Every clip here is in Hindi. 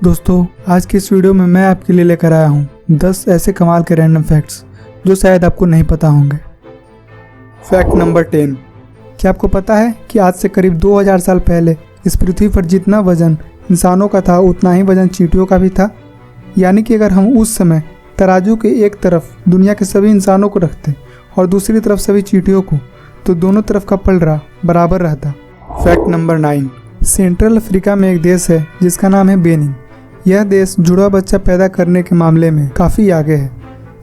दोस्तों, आज की इस वीडियो में मैं आपके लिए लेकर आया हूँ 10 ऐसे कमाल के रैंडम फैक्ट्स जो शायद आपको नहीं पता होंगे। Fact number 10। क्या आपको पता है कि आज से करीब 2000 साल पहले इस पृथ्वी पर जितना वजन इंसानों का था उतना ही वजन चींटियों का भी था। यानी कि अगर हम उस समय तराजू के एक तरफ दुनिया के सभी इंसानों को रखते और दूसरी तरफ सभी चींटियों को, तो दोनों तरफ का पलड़ा बराबर रहता। Fact number 9। सेंट्रल अफ्रीका में एक देश है जिसका नाम है बेनिन। यह देश जुड़वा बच्चा पैदा करने के मामले में काफ़ी आगे है,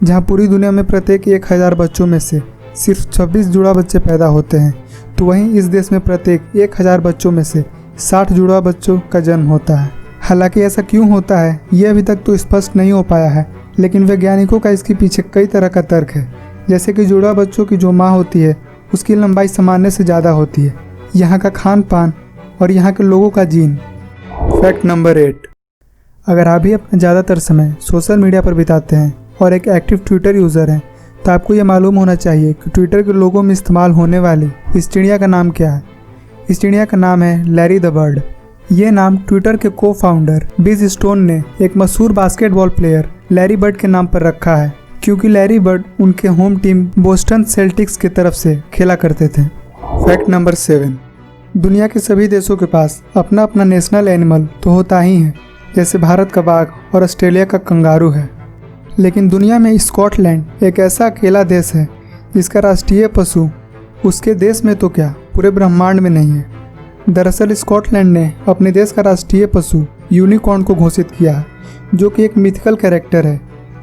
जहां पूरी दुनिया में प्रत्येक 1000 बच्चों में से सिर्फ 26 जुड़वा बच्चे पैदा होते हैं, तो वहीं इस देश में प्रत्येक 1000 बच्चों में से 60 जुड़वा बच्चों का जन्म होता है। हालांकि ऐसा क्यों होता है यह अभी तक तो स्पष्ट नहीं हो पाया है, लेकिन वैज्ञानिकों का इसके पीछे कई तरह का तर्क है। जैसे कि जुड़वा बच्चों की जो माँ होती है उसकी लंबाई सामान्य से ज़्यादा होती है, यहाँ का खान पान और यहाँ के लोगों का जीन। Fact number 8। अगर आप भी अपना ज़्यादातर समय सोशल मीडिया पर बिताते हैं और एक एक्टिव ट्विटर यूज़र हैं, तो आपको ये मालूम होना चाहिए कि ट्विटर के लोगों में इस्तेमाल होने वाली इस चिड़िया का नाम क्या है। इस चिड़िया का नाम है लैरी द बर्ड। ये नाम ट्विटर के को फाउंडर बिज स्टोन ने एक मशहूर बास्केटबॉल प्लेयर लैरी बर्ड के नाम पर रखा है, क्योंकि लैरी बर्ड उनके होम टीम बोस्टन सेल्टिक्स की तरफ से खेला करते थे। Fact number 7। दुनिया के सभी देशों के पास अपना अपना नेशनल एनिमल तो होता ही है, जैसे भारत का बाघ और ऑस्ट्रेलिया का कंगारू है। लेकिन दुनिया में स्कॉटलैंड एक ऐसा अकेला देश है जिसका राष्ट्रीय पशु उसके देश में तो क्या पूरे ब्रह्मांड में नहीं है। दरअसल स्कॉटलैंड ने अपने देश का राष्ट्रीय पशु यूनिकॉर्न को घोषित किया है, जो कि एक मिथिकल कैरेक्टर है,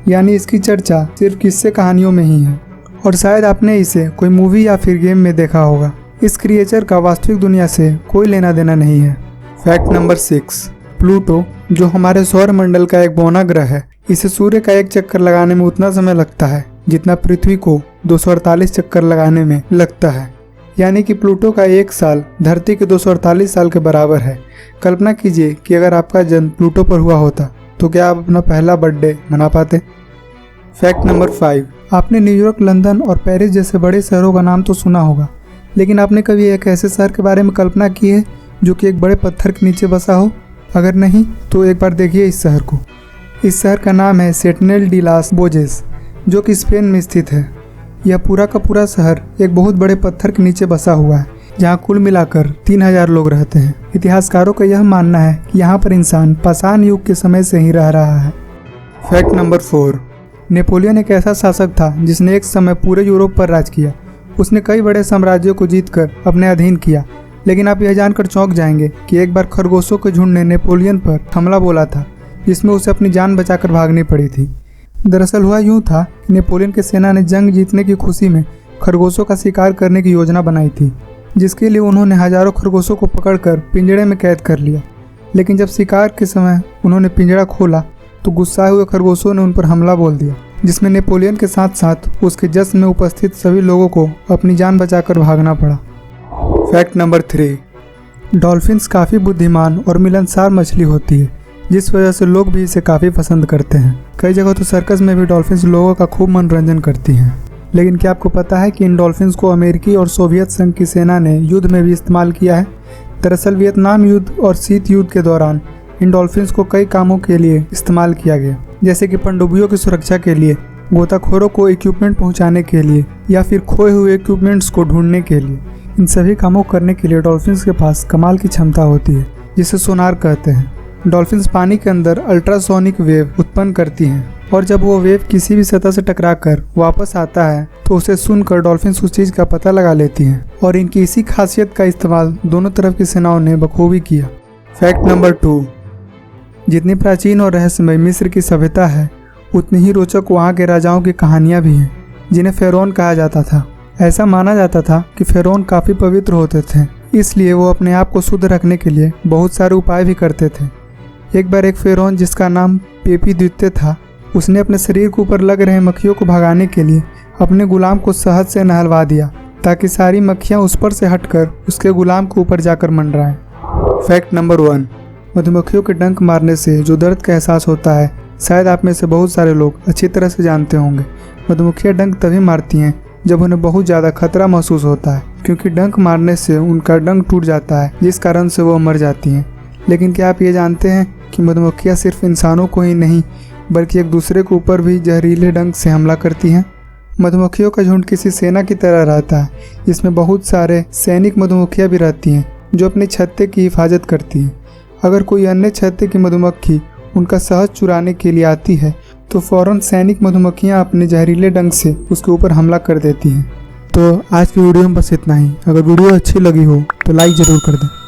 यानी इसकी चर्चा सिर्फ किस्से कहानियों में ही है और शायद आपने इसे कोई मूवी या फिर गेम में देखा होगा। इस क्रिएचर का वास्तविक दुनिया से कोई लेना देना नहीं है। Fact number 6। प्लूटो, जो हमारे सौर मंडल का एक बौना ग्रह है, इसे सूर्य का एक चक्कर लगाने में उतना समय लगता है जितना पृथ्वी को 248 चक्कर लगाने में लगता है। यानी कि प्लूटो का एक साल धरती के 248 साल के बराबर है। कल्पना कीजिए कि अगर आपका जन्म प्लूटो पर हुआ होता तो क्या आप अपना पहला बर्थडे मना पाते। Fact number 5। आपने न्यूयॉर्क, लंदन और पेरिस जैसे बड़े शहरों का नाम तो सुना होगा, लेकिन आपने कभी एक ऐसे शहर के बारे में कल्पना की है जो कि एक बड़े पत्थर के नीचे बसा हो? अगर नहीं तो एक बार देखिए इस शहर को। इस शहर का नाम है सेंटिनेल डी लास बोजेस, जो कि स्पेन में स्थित है। यह पूरा का पूरा शहर एक बहुत बड़े पत्थर के नीचे बसा हुआ है, जहाँ कुल मिलाकर 3000 लोग रहते हैं। इतिहासकारों का यह मानना है कि यहाँ पर इंसान पाषाण युग के समय से ही रह रहा है। Fact number 4। नेपोलियन एक ऐसा शासक था जिसने एक समय पूरे यूरोप पर राज किया। उसने कई बड़े साम्राज्यों को जीतकर अपने अधीन किया, लेकिन आप यह जानकर चौंक जाएंगे कि एक बार खरगोशों के झुंड ने नेपोलियन पर हमला बोला था, जिसमें उसे अपनी जान बचाकर भागनी पड़ी थी। दरअसल हुआ यूं था कि नेपोलियन की सेना ने जंग जीतने की खुशी में खरगोशों का शिकार करने की योजना बनाई थी, जिसके लिए उन्होंने हजारों खरगोशों को पकड़कर पिंजड़े में कैद कर लिया। लेकिन जब शिकार के समय उन्होंने पिंजड़ा खोला तो गुस्साए हुए खरगोशों ने उन पर हमला बोल दिया, जिसमें नेपोलियन के साथ साथ उसके जश्न में उपस्थित सभी लोगों को अपनी जान बचाकर भागना पड़ा। Fact number 3। डॉल्फिन्स काफ़ी बुद्धिमान और मिलनसार मछली होती है, जिस वजह से लोग भी इसे काफ़ी पसंद करते हैं। कई जगह तो सर्कस में भी डॉल्फिन्स लोगों का खूब मनोरंजन करती हैं। लेकिन क्या आपको पता है कि इन डॉल्फिन्स को अमेरिकी और सोवियत संघ की सेना ने युद्ध में भी इस्तेमाल किया है। दरअसल वियतनाम युद्ध और शीत युद्ध के दौरान इन डॉल्फिन्स को कई कामों के लिए इस्तेमाल किया गया, जैसे कि पनडुब्बियों की सुरक्षा के लिए, गोताखोरों को इक्विपमेंट पहुंचाने के लिए या फिर खोए हुए इक्विपमेंट्स को ढूंढने के लिए। इन सभी कामों करने के लिए डॉल्फिन्स के पास कमाल की क्षमता होती है, जिसे सोनार कहते हैं। डॉल्फिन्स पानी के अंदर अल्ट्रासोनिक वेव उत्पन्न करती हैं, और जब वो वेव किसी भी सतह से टकराकर वापस आता है तो उसे सुनकर डॉल्फिन्स उस चीज़ का पता लगा लेती हैं, और इनकी इसी खासियत का इस्तेमाल दोनों तरफ की सेनाओं ने बखूबी किया। Fact number 2। जितनी प्राचीन और रहस्यमय मिस्र की सभ्यता है, उतनी ही रोचक वहाँ के राजाओं की कहानियाँ भी हैं, जिन्हें फ़िरौन कहा जाता था। ऐसा माना जाता था कि फ़िरौन काफ़ी पवित्र होते थे, इसलिए वो अपने आप को शुद्ध रखने के लिए बहुत सारे उपाय भी करते थे। एक बार एक फ़िरौन जिसका नाम पेपी द्वितीय था, उसने अपने शरीर के ऊपर लग रहे मक्खियों को भगाने के लिए अपने गुलाम को शहद से नहलवा दिया, ताकि सारी मक्खियाँ उस पर से हटकर उसके गुलाम के ऊपर जाकर मंडराएं। Fact number 1। मधुमक्खियों के डंक मारने से जो दर्द का एहसास होता है, शायद आप में से बहुत सारे लोग अच्छी तरह से जानते होंगे। मधुमक्खियाँ डंक तभी मारती हैं जब उन्हें बहुत ज़्यादा खतरा महसूस होता है, क्योंकि डंक मारने से उनका डंक टूट जाता है, जिस कारण से वो मर जाती हैं। लेकिन क्या आप ये जानते हैं कि मधुमक्खियाँ सिर्फ इंसानों को ही नहीं बल्कि एक दूसरे के ऊपर भी जहरीले ढंग से हमला करती हैं। मधुमक्खियों का झुंड किसी सेना की तरह रहता है, जिसमें बहुत सारे सैनिक मधुमक्खियाँ भी रहती हैं जो अपने छत्ते की हिफाजत करती हैं। अगर कोई अन्य छत्ते की मधुमक्खी उनका शहद चुराने के लिए आती है तो फौरन सैनिक मधुमक्खियाँ अपने जहरीले डंक से उसके ऊपर हमला कर देती हैं। तो आज की वीडियो में बस इतना ही। अगर वीडियो अच्छी लगी हो तो लाइक ज़रूर कर दें।